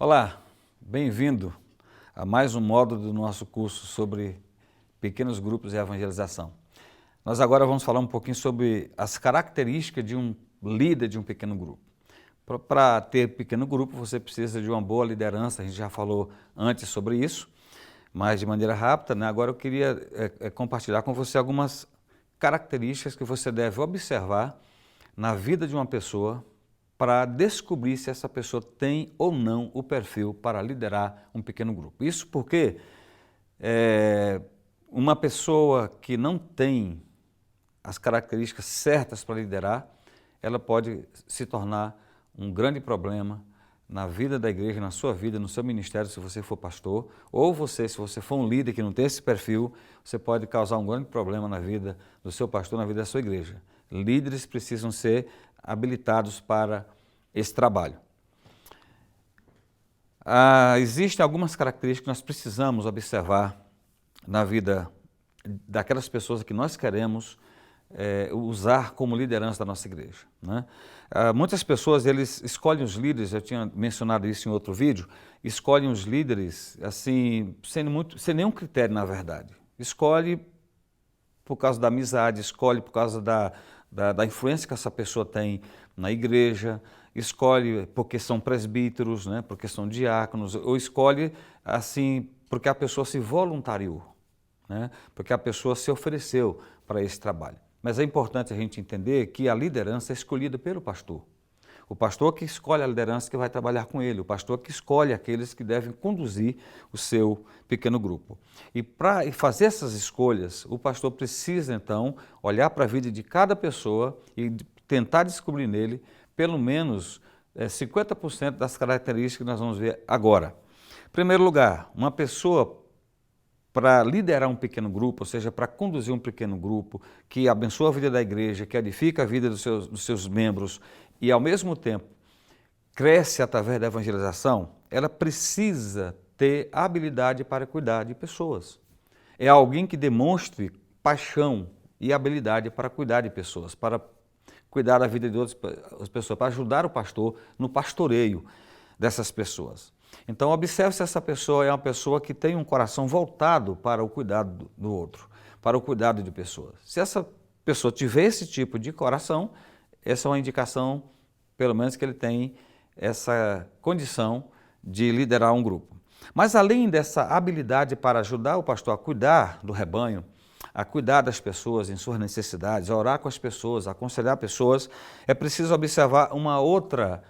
Olá, bem-vindo a mais um módulo do nosso curso sobre pequenos grupos e evangelização. Nós agora vamos falar um pouquinho sobre as características de um líder de um pequeno grupo. Para ter pequeno grupo, você precisa de uma boa liderança, a gente já falou antes sobre isso, mas de maneira rápida, né? Agora eu queria compartilhar com você algumas características que você deve observar na vida de uma pessoa para descobrir se essa pessoa tem ou não o perfil para liderar um pequeno grupo. Isso porque uma pessoa que não tem as características certas para liderar, ela pode se tornar um grande problema na vida da igreja, na sua vida, no seu ministério, se você for pastor, ou você, se você for um líder que não tem esse perfil, você pode causar um grande problema na vida do seu pastor, na vida da sua igreja. Líderes precisam ser habilitados para esse trabalho. Existem algumas características que nós precisamos observar na vida daquelas pessoas que nós queremos usar como liderança da nossa igreja, né? Muitas pessoas, eles escolhem os líderes, eu tinha mencionado isso em outro vídeo, escolhem os líderes assim, sem nenhum critério, na verdade. Escolhe por causa da amizade, escolhe por causa da influência que essa pessoa tem na igreja, escolhe porque são presbíteros, né, porque são diáconos, ou escolhe assim porque a pessoa se voluntariou, né, porque a pessoa se ofereceu para esse trabalho. Mas é importante a gente entender que a liderança é escolhida pelo pastor. O pastor que escolhe a liderança que vai trabalhar com ele, o pastor que escolhe aqueles que devem conduzir o seu pequeno grupo. E para fazer essas escolhas, o pastor precisa então olhar para a vida de cada pessoa e tentar descobrir nele pelo menos 50% das características que nós vamos ver agora. Em primeiro lugar, uma pessoa para liderar um pequeno grupo, ou seja, para conduzir um pequeno grupo que abençoa a vida da igreja, que edifica a vida dos seus membros e, ao mesmo tempo, cresce através da evangelização, ela precisa ter habilidade para cuidar de pessoas. É alguém que demonstre paixão e habilidade para cuidar de pessoas, para cuidar da vida de outras pessoas, para ajudar o pastor no pastoreio dessas pessoas. Então, observe se essa pessoa é uma pessoa que tem um coração voltado para o cuidado do outro, para o cuidado de pessoas. Se essa pessoa tiver esse tipo de coração, essa é uma indicação, pelo menos, que ele tem essa condição de liderar um grupo. Mas, além dessa habilidade para ajudar o pastor a cuidar do rebanho, a cuidar das pessoas em suas necessidades, a orar com as pessoas, a aconselhar pessoas, é preciso observar uma outra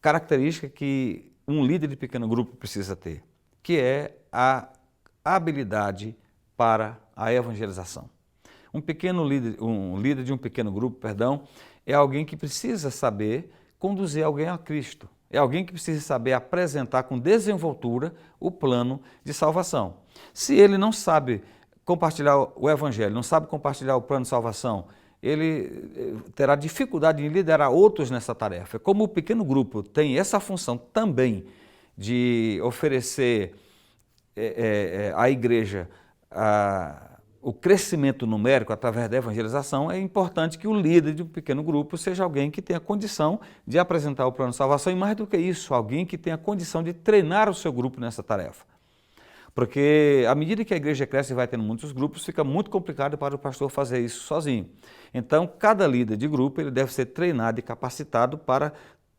característica que um líder de pequeno grupo precisa ter, que é a habilidade para a evangelização. Um líder de um pequeno grupo, é alguém que precisa saber conduzir alguém a Cristo. É alguém que precisa saber apresentar com desenvoltura o plano de salvação. Se ele não sabe compartilhar o evangelho, não sabe compartilhar o plano de salvação, ele terá dificuldade em liderar outros nessa tarefa. Como o pequeno grupo tem essa função também de oferecer à igreja o crescimento numérico através da evangelização, é importante que o líder de um pequeno grupo seja alguém que tenha condição de apresentar o plano de salvação e, mais do que isso, alguém que tenha condição de treinar o seu grupo nessa tarefa. Porque à medida que a igreja cresce e vai tendo muitos grupos, fica muito complicado para o pastor fazer isso sozinho. Então, cada líder de grupo ele deve ser treinado e capacitado para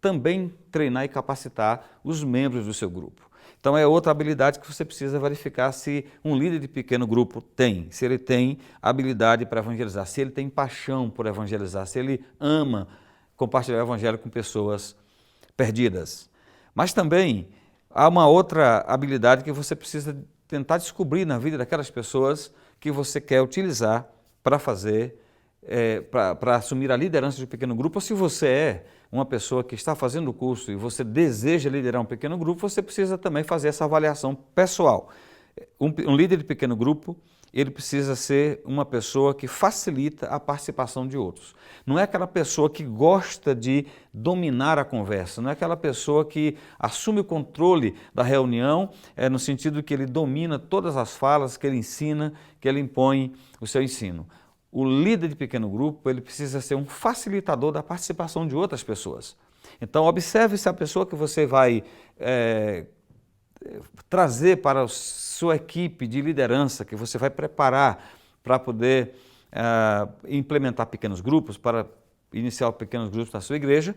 também treinar e capacitar os membros do seu grupo. Então, é outra habilidade que você precisa verificar se um líder de pequeno grupo tem, se ele tem habilidade para evangelizar, se ele tem paixão por evangelizar, se ele ama compartilhar o evangelho com pessoas perdidas. Mas também há uma outra habilidade que você precisa tentar descobrir na vida daquelas pessoas que você quer utilizar para fazer, para assumir a liderança de um pequeno grupo. Ou se você é uma pessoa que está fazendo o curso e você deseja liderar um pequeno grupo, você precisa também fazer essa avaliação pessoal. Um líder de pequeno grupo, ele precisa ser uma pessoa que facilita a participação de outros. Não é aquela pessoa que gosta de dominar a conversa, não é aquela pessoa que assume o controle da reunião, no sentido que ele domina todas as falas, que ele ensina, que ele impõe o seu ensino. O líder de pequeno grupo, ele precisa ser um facilitador da participação de outras pessoas. Então, observe se a pessoa que você vai trazer para a sua equipe de liderança, que você vai preparar para poder implementar pequenos grupos, para iniciar pequenos grupos na sua igreja,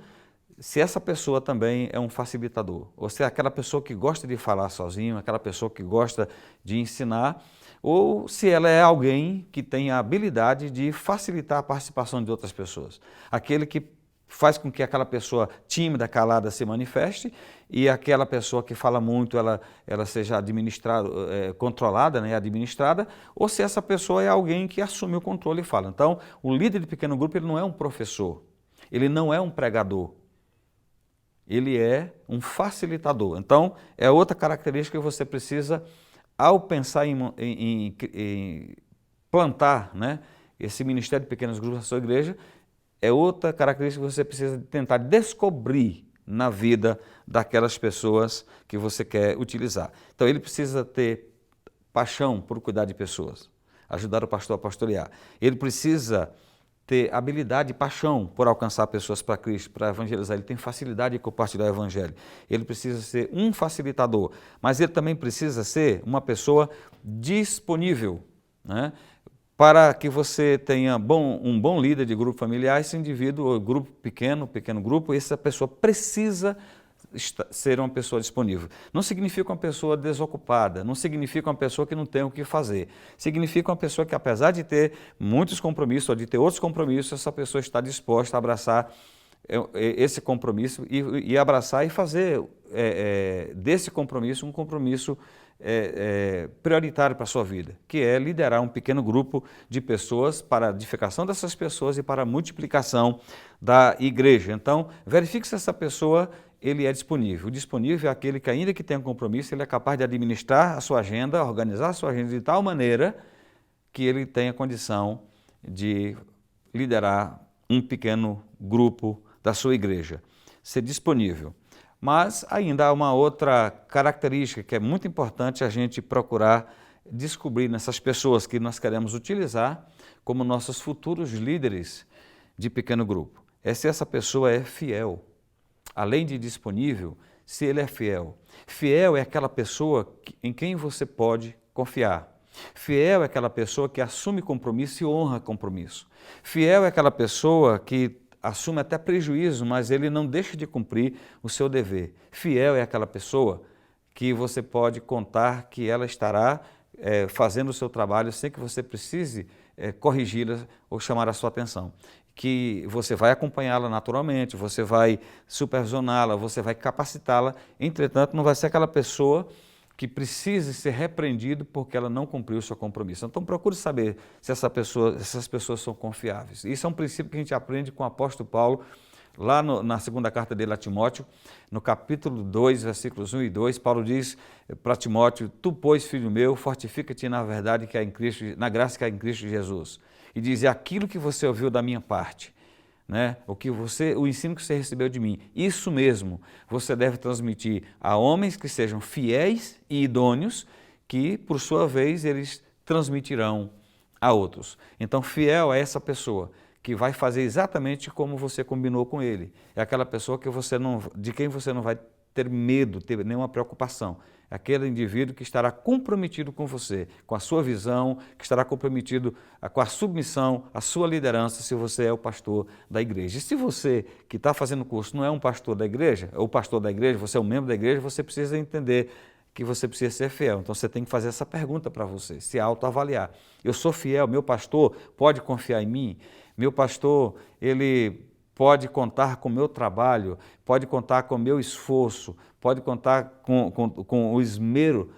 se essa pessoa também é um facilitador, ou se é aquela pessoa que gosta de falar sozinho, aquela pessoa que gosta de ensinar, ou se ela é alguém que tem a habilidade de facilitar a participação de outras pessoas. Aquele que faz com que aquela pessoa tímida, calada se manifeste e aquela pessoa que fala muito, ela seja administrada, controlada, né, administrada, ou se essa pessoa é alguém que assume o controle e fala. Então, o líder de pequeno grupo, ele não é um professor, ele não é um pregador, ele é um facilitador. Então, é outra característica que você precisa, ao pensar em plantar, né, esse ministério de pequenos grupos na sua igreja, é outra característica que você precisa tentar descobrir na vida daquelas pessoas que você quer utilizar. Então, ele precisa ter paixão por cuidar de pessoas, ajudar o pastor a pastorear. Ele precisa ter habilidade e paixão por alcançar pessoas para Cristo, para evangelizar. Ele tem facilidade de compartilhar o evangelho. Ele precisa ser um facilitador, mas ele também precisa ser uma pessoa disponível, né? Para que você tenha um bom líder de grupo familiar, esse indivíduo, grupo pequeno grupo, essa pessoa precisa ser uma pessoa disponível. Não significa uma pessoa desocupada, não significa uma pessoa que não tem o que fazer. Significa uma pessoa que, apesar de ter muitos compromissos ou de ter outros compromissos, essa pessoa está disposta a abraçar esse compromisso e abraçar e fazer desse compromisso um compromisso prioritário para a sua vida, que é liderar um pequeno grupo de pessoas para a edificação dessas pessoas e para a multiplicação da igreja. Então, verifique se essa pessoa ele é disponível. O disponível é aquele que, ainda que tenha um compromisso, ele é capaz de administrar a sua agenda, organizar a sua agenda de tal maneira que ele tenha condição de liderar um pequeno grupo da sua igreja. Ser disponível. Mas ainda há uma outra característica que é muito importante a gente procurar descobrir nessas pessoas que nós queremos utilizar como nossos futuros líderes de pequeno grupo. É se essa pessoa é fiel. Além de disponível, se ele é fiel. Fiel é aquela pessoa em quem você pode confiar. Fiel é aquela pessoa que assume compromisso e honra compromisso. Fiel é aquela pessoa que assume até prejuízo, mas ele não deixa de cumprir o seu dever. Fiel é aquela pessoa que você pode contar que ela estará fazendo o seu trabalho sem que você precise corrigi-la ou chamar a sua atenção. Que você vai acompanhá-la naturalmente, você vai supervisioná-la, você vai capacitá-la, entretanto não vai ser aquela pessoa que precise ser repreendido porque ela não cumpriu o seu compromisso. Então procure saber se essas pessoas são confiáveis. Isso é um princípio que a gente aprende com o apóstolo Paulo, lá na segunda carta dele a Timóteo, no capítulo 2, versículos 1 e 2, Paulo diz para Timóteo: tu, pois, filho meu, fortifica-te na verdade que há em Cristo, na graça que há em Cristo Jesus. E diz: aquilo que você ouviu da minha parte, né? O ensino que você recebeu de mim, isso mesmo você deve transmitir a homens que sejam fiéis e idôneos, que por sua vez eles transmitirão a outros. Então, fiel é essa pessoa que vai fazer exatamente como você combinou com ele. É aquela pessoa de quem você não vai ter medo, ter nenhuma preocupação. É aquele indivíduo que estará comprometido com você, com a sua visão, que estará comprometido com a submissão, a sua liderança, se você é o pastor da igreja. E se você que está fazendo o curso não é um pastor da igreja, ou pastor da igreja, você é um membro da igreja, você precisa entender que você precisa ser fiel. Então você tem que fazer essa pergunta para você, se autoavaliar. Eu sou fiel, meu pastor pode confiar em mim? Meu pastor, ele pode contar com o meu trabalho, pode contar com o meu esforço, pode contar com o esmero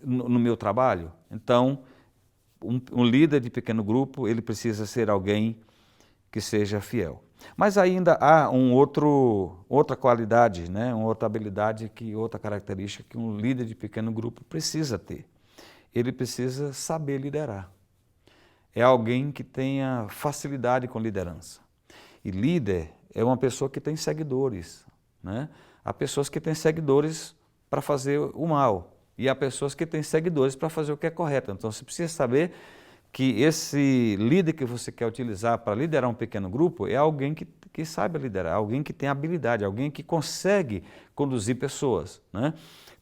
no meu trabalho? Então, um líder de pequeno grupo, ele precisa ser alguém que seja fiel. Mas ainda há outra qualidade, né? Uma outra habilidade, outra característica que um líder de pequeno grupo precisa ter. Ele precisa saber liderar. É alguém que tenha facilidade com liderança. E líder é uma pessoa que tem seguidores, né? Há pessoas que têm seguidores para fazer o mal e há pessoas que têm seguidores para fazer o que é correto. Então você precisa saber que esse líder que você quer utilizar para liderar um pequeno grupo é alguém que saiba liderar, alguém que tem habilidade, alguém que consegue conduzir pessoas, né?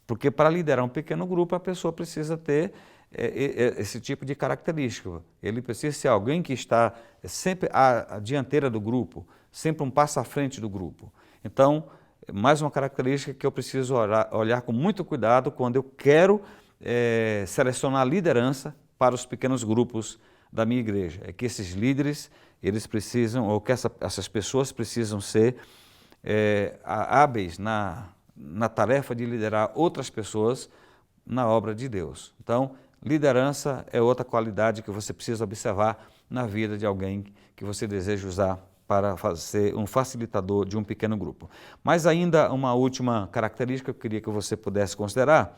Porque para liderar um pequeno grupo, a pessoa precisa ter esse tipo de característica. Ele precisa ser alguém que está sempre à dianteira do grupo, sempre um passo à frente do grupo. Então, mais uma característica que eu preciso olhar com muito cuidado quando eu quero selecionar a liderança para os pequenos grupos da minha igreja. É que esses líderes, eles precisam, ou que essas pessoas precisam ser hábeis na tarefa de liderar outras pessoas na obra de Deus. Então, liderança é outra qualidade que você precisa observar na vida de alguém que você deseja usar para ser um facilitador de um pequeno grupo. Mas ainda uma última característica que eu queria que você pudesse considerar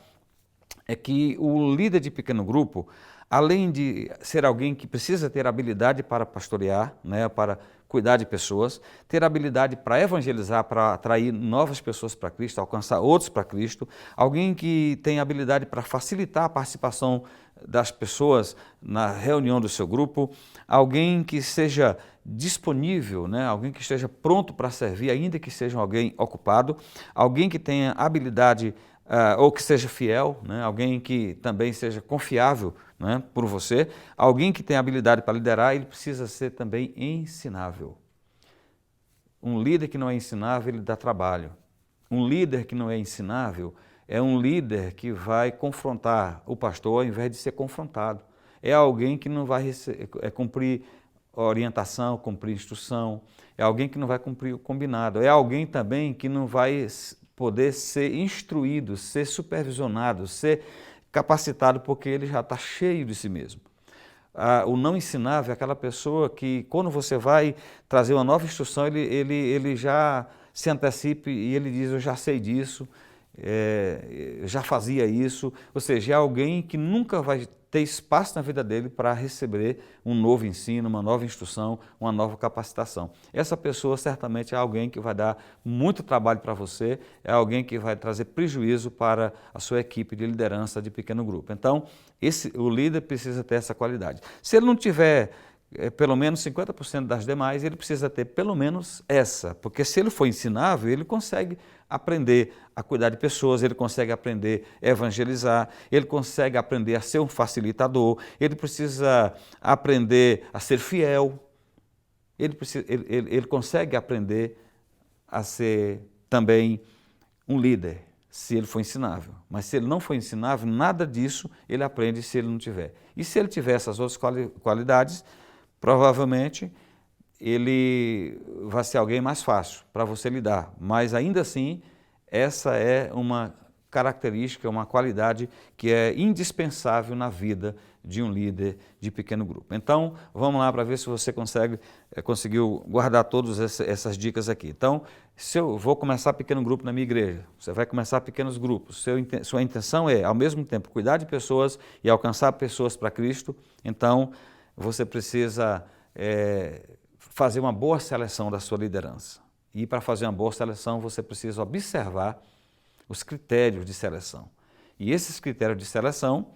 é que o líder de pequeno grupo, além de ser alguém que precisa ter habilidade para pastorear, né, para cuidar de pessoas, ter habilidade para evangelizar, para atrair novas pessoas para Cristo, alcançar outros para Cristo, alguém que tem habilidade para facilitar a participação das pessoas na reunião do seu grupo, alguém que seja disponível, né, alguém que esteja pronto para servir, ainda que seja alguém ocupado, alguém que tenha habilidade ou que seja fiel, né? Alguém que também seja confiável, né, por você, alguém que tenha habilidade para liderar, ele precisa ser também ensinável. Um líder que não é ensinável, ele dá trabalho. Um líder que não é ensinável é um líder que vai confrontar o pastor ao invés de ser confrontado. É alguém que não vai cumprir orientação, cumprir instrução, é alguém que não vai cumprir o combinado, é alguém também que não vai poder ser instruído, ser supervisionado, ser capacitado, porque ele já está cheio de si mesmo. O não ensinável é aquela pessoa que, quando você vai trazer uma nova instrução, ele já se antecipe e ele diz, eu já sei disso, já fazia isso, ou seja, é alguém que nunca vai ter espaço na vida dele para receber um novo ensino, uma nova instrução, uma nova capacitação. Essa pessoa certamente é alguém que vai dar muito trabalho para você, é alguém que vai trazer prejuízo para a sua equipe de liderança de pequeno grupo. Então, o líder precisa ter essa qualidade. Se ele não tiver pelo menos 50% das demais, ele precisa ter pelo menos essa, porque se ele for ensinável, ele consegue aprender a cuidar de pessoas, ele consegue aprender a evangelizar, ele consegue aprender a ser um facilitador, ele precisa aprender a ser fiel, ele consegue aprender a ser também um líder, se ele for ensinável. Mas se ele não for ensinável, nada disso ele aprende se ele não tiver. E se ele tiver essas outras qualidades, provavelmente ele vai ser alguém mais fácil para você lidar, mas ainda assim essa é uma característica, uma qualidade que é indispensável na vida de um líder de pequeno grupo. Então, vamos lá para ver se você conseguiu guardar todas essas dicas aqui. Então, se eu vou começar pequeno grupo na minha igreja, você vai começar pequenos grupos, sua intenção é, ao mesmo tempo, cuidar de pessoas e alcançar pessoas para Cristo, então você precisa fazer uma boa seleção da sua liderança. E para fazer uma boa seleção, você precisa observar os critérios de seleção. E esses critérios de seleção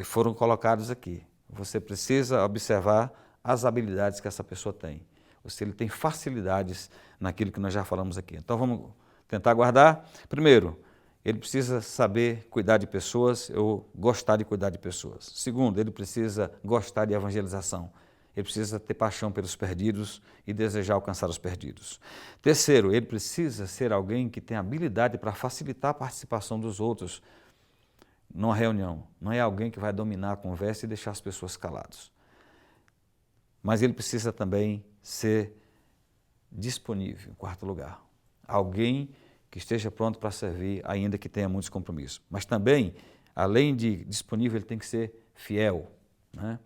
foram colocados aqui. Você precisa observar as habilidades que essa pessoa tem. Ou se ele tem facilidades naquilo que nós já falamos aqui. Então vamos tentar guardar. Primeiro, ele precisa saber cuidar de pessoas ou gostar de cuidar de pessoas. Segundo, ele precisa gostar de evangelização. Ele precisa ter paixão pelos perdidos e desejar alcançar os perdidos. Terceiro, ele precisa ser alguém que tem habilidade para facilitar a participação dos outros numa reunião. Não é alguém que vai dominar a conversa e deixar as pessoas caladas. Mas ele precisa também ser disponível, em quarto lugar. Alguém que esteja pronto para servir, ainda que tenha muitos compromissos. Mas também, além de disponível, ele tem que ser fiel, né?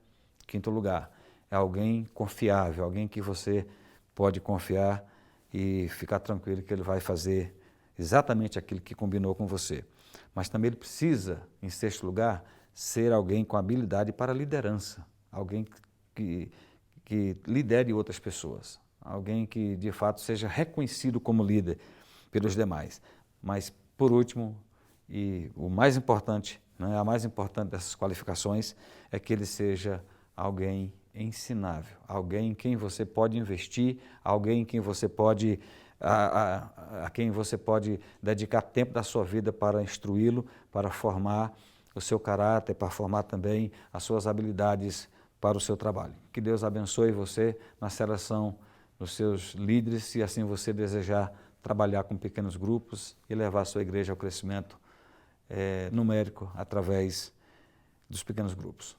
Quinto lugar, é alguém confiável, alguém que você pode confiar e ficar tranquilo que ele vai fazer exatamente aquilo que combinou com você. Mas também ele precisa, em sexto lugar, ser alguém com habilidade para liderança, alguém que lidere outras pessoas, alguém que de fato seja reconhecido como líder pelos demais. Mas, por último, e o mais importante, né, a mais importante dessas qualificações, é que ele seja alguém ensinável, alguém em quem você pode investir, alguém em quem você pode, a quem você pode dedicar tempo da sua vida para instruí-lo, para formar o seu caráter, para formar também as suas habilidades para o seu trabalho. Que Deus abençoe você na seleção dos seus líderes, se assim você desejar trabalhar com pequenos grupos e levar a sua igreja ao crescimento numérico através dos pequenos grupos.